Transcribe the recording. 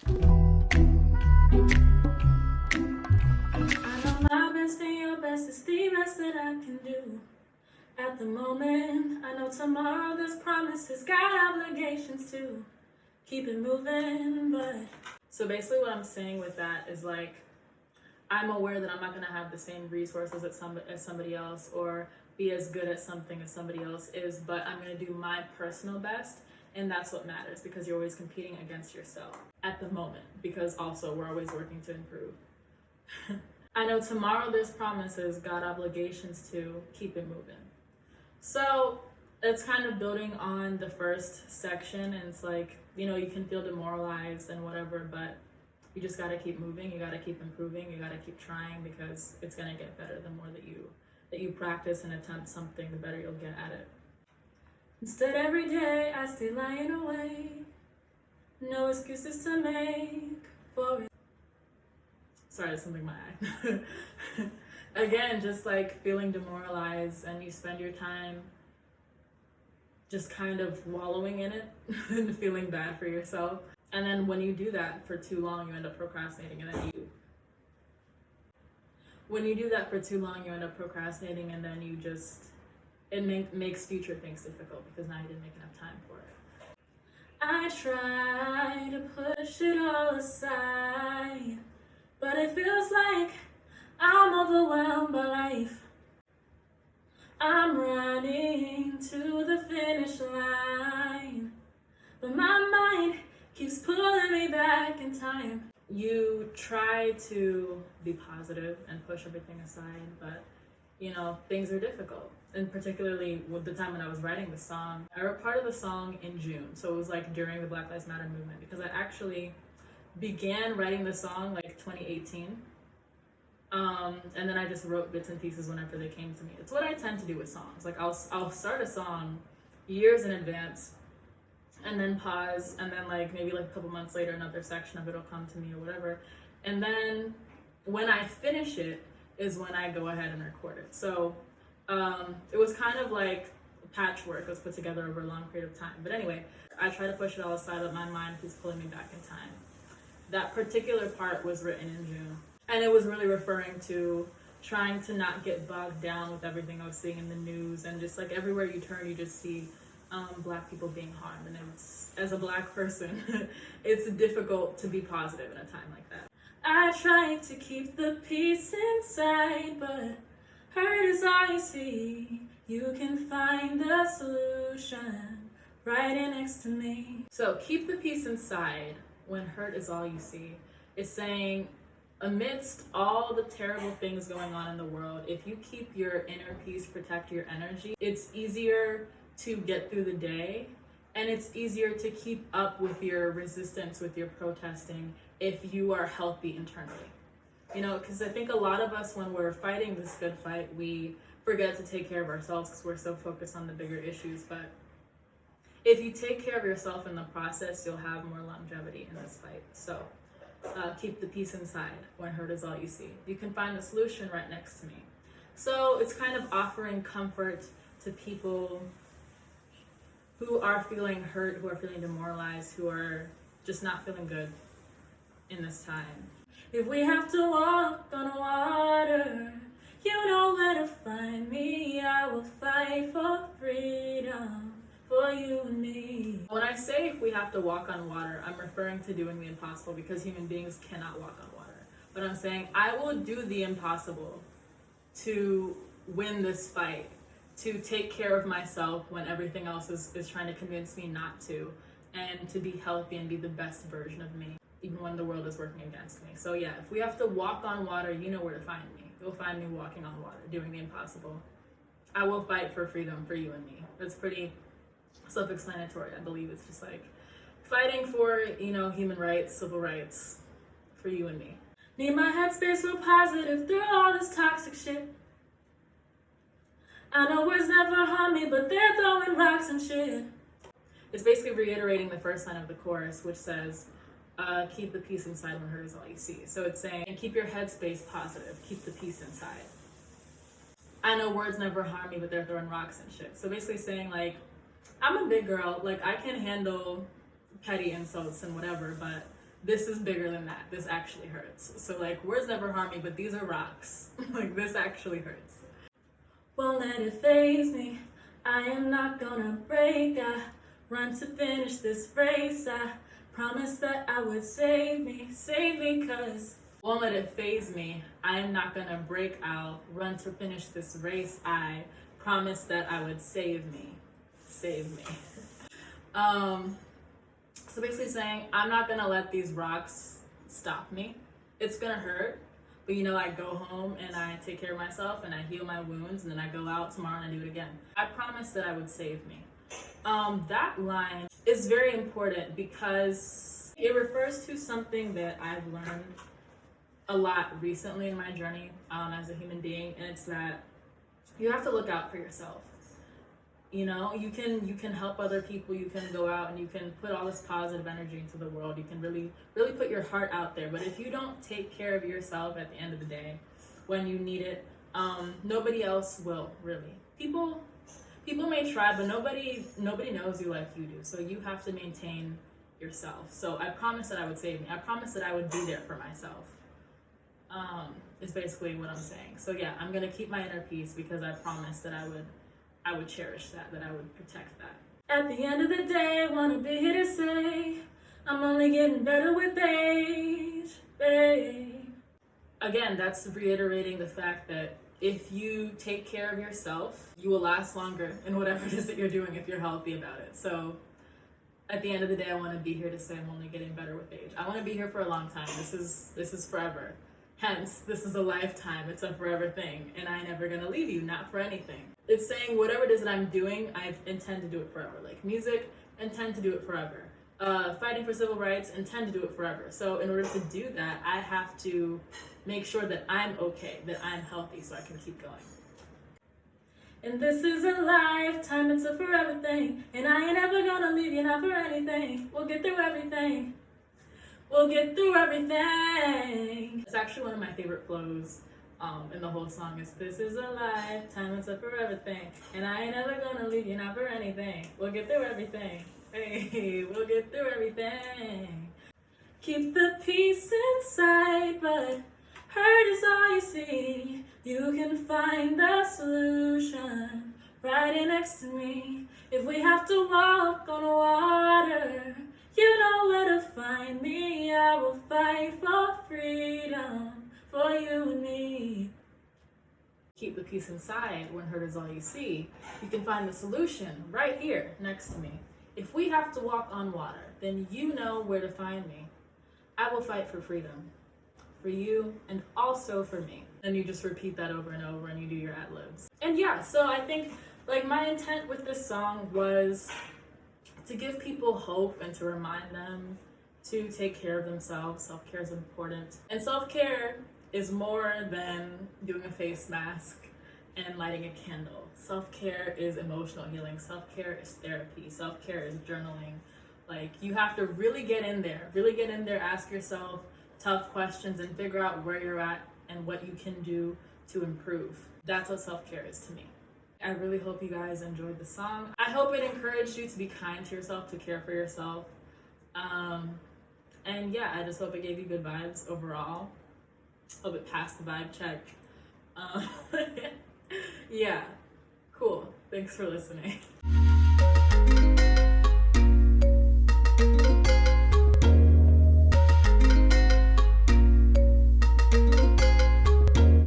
I know my best and your best is the best that I can do. At the moment, I know tomorrow there's promises, got obligations to keep it moving, but... So basically what I'm saying with that is like, I'm aware that I'm not gonna have the same resources as somebody else or be as good at something as somebody else is, but I'm gonna do my personal best, and that's what matters because you're always competing against yourself at the moment, because also we're always working to improve. I know tomorrow there's promises, got obligations to keep it moving. So it's kind of building on the first section, and it's like, you know, you can feel demoralized and whatever, but you just gotta keep moving, you gotta keep improving, you gotta keep trying, because it's gonna get better the more that you practice and attempt something, the better you'll get at it. Instead every day I stay lying awake, no excuses to make for it. Sorry, there's something in my eye. Again, just like feeling demoralized, and you spend your time just kind of wallowing in it and feeling bad for yourself. And then when you do that for too long, you end up procrastinating, and then when you do that for too long, you end up procrastinating, and then you just, makes future things difficult because now you didn't make enough time for it. I try to push it all aside, but it feels like I'm overwhelmed by life. I'm running to the finish line, but my mind keeps pulling me back in time. You try to be positive and push everything aside, but you know, things are difficult. And particularly with the time when I was writing the song, I wrote part of the song in June. So it was like during the Black Lives Matter movement, because I actually began writing the song like 2018. And then I just wrote bits and pieces whenever they came to me. It's what I tend to do with songs. Like I'll start a song years in advance, and then pause, and then like maybe like a couple months later another section of it will come to me or whatever. And then when I finish it is when I go ahead and record it. So it was kind of like patchwork. It was put together over a long period of time. But anyway, I try to push it all aside, but my mind keeps pulling me back in time. That particular part was written in June. And it was really referring to trying to not get bogged down with everything I was seeing in the news, and just like everywhere you turn, you just see Black people being harmed. And it's, as a Black person, it's difficult to be positive in a time like that. I try to keep the peace inside, but hurt is all you see. You can find the solution right in next to me. So keep the peace inside when hurt is all you see. It's saying, amidst all the terrible things going on in the world, if you keep your inner peace, protect your energy, it's easier to get through the day, and it's easier to keep up with your resistance, with your protesting, if you are healthy internally. You know, because I think a lot of us, when we're fighting this good fight, we forget to take care of ourselves because we're so focused on the bigger issues. But if you take care of yourself in the process, you'll have more longevity in this fight. So keep the peace inside when hurt is all you see. You can find the solution right next to me. So it's kind of offering comfort to people who are feeling hurt, who are feeling demoralized, who are just not feeling good in this time. If we have to walk on water, you know where to find me. I will fight for freedom for you and me. When I say if we have to walk on water, I'm referring to doing the impossible, because human beings cannot walk on water. But I'm saying I will do the impossible to win this fight, to take care of myself when everything else is trying to convince me not to, and to be healthy and be the best version of me, even when the world is working against me. So yeah, if we have to walk on water, you know where to find me. You'll find me walking on water, doing the impossible. I will fight for freedom for you and me. That's pretty self-explanatory. I believe it's just like fighting for, you know, human rights, civil rights for you and me. Need my headspace real positive through all this toxic shit. I know words never harm me, but they're throwing rocks and shit. It's basically reiterating the first line of the chorus, which says, keep the peace inside when hurt is all you see. So it's saying, keep your headspace positive, keep the peace inside. I know words never harm me, but they're throwing rocks and shit. So basically saying, like, I'm a big girl, like I can handle petty insults and whatever, but this is bigger than that. This actually hurts. So like, words never harm me, but these are rocks. Like, this actually hurts. Won't let it faze me. I am not gonna break. I run to finish this race. I promised that I would save me, cause won't let it faze me. I am not gonna break. I'll run to finish this race. I promised that I would save me. So basically saying, I'm not gonna let these rocks stop me. It's gonna hurt, but you know, I go home and I take care of myself and I heal my wounds, and then I go out tomorrow and I do it again. I promised that I would save me. That line is very important because it refers to something that I've learned a lot recently in my journey as a human being, and it's that you have to look out for yourself. You know, you can help other people, you can go out and you can put all this positive energy into the world, you can really put your heart out there, but if you don't take care of yourself at the end of the day when you need it, nobody else will, really. People may try, but nobody knows you like you do, so you have to maintain yourself. So I promised that I would save me. I promised that I would be there for myself. Is basically what I'm saying. So yeah, I'm gonna keep my inner peace because I promised that I would cherish that I would protect that. At the end of the day, I wanna be here to say, I'm only getting better with age, babe. Again, that's reiterating the fact that if you take care of yourself, you will last longer in whatever it is that you're doing if you're healthy about it. So at the end of the day, I wanna be here to say I'm only getting better with age. I wanna be here for a long time. This is forever. Hence, this is a lifetime. It's a forever thing, and I ain't never gonna leave you, not for anything. It's saying whatever it is that I'm doing, I intend to do it forever. Like music, intend to do it forever. Fighting for civil rights, intend to do it forever. So in order to do that, I have to make sure that I'm okay, that I'm healthy, so I can keep going. And this is a lifetime, it's a forever thing, and I ain't ever gonna leave you, not for anything. We'll get through everything. We'll get through everything. It's actually one of my favorite flows in the whole song. Is this is a lifetime, it's a forever thing, and I ain't ever gonna leave you, not for anything. We'll get through everything. Hey, we'll get through everything. Keep the peace inside, but hurt is all you see. You can find the solution right in next to me. If we have to walk on water, you know where to find me. I will fight for freedom for you and me. Keep the peace inside when hurt is all you see. You can find the solution right here next to me. If we have to walk on water, then you know where to find me. I will fight for freedom for you and also for me. And you just repeat that over and over and you do your ad-libs. And yeah, so I think like my intent with this song was to give people hope and to remind them to take care of themselves. Self-care is important. And self-care is more than doing a face mask and lighting a candle. Self-care is emotional healing. Self-care is therapy. Self-care is journaling. Like, you have to really get in there, ask yourself tough questions and figure out where you're at and what you can do to improve. That's what self-care is to me. I really hope you guys enjoyed the song. I hope it encouraged you to be kind to yourself, to care for yourself. And yeah, I just hope it gave you good vibes overall. Hope it passed the vibe check. Yeah, cool. Thanks for listening.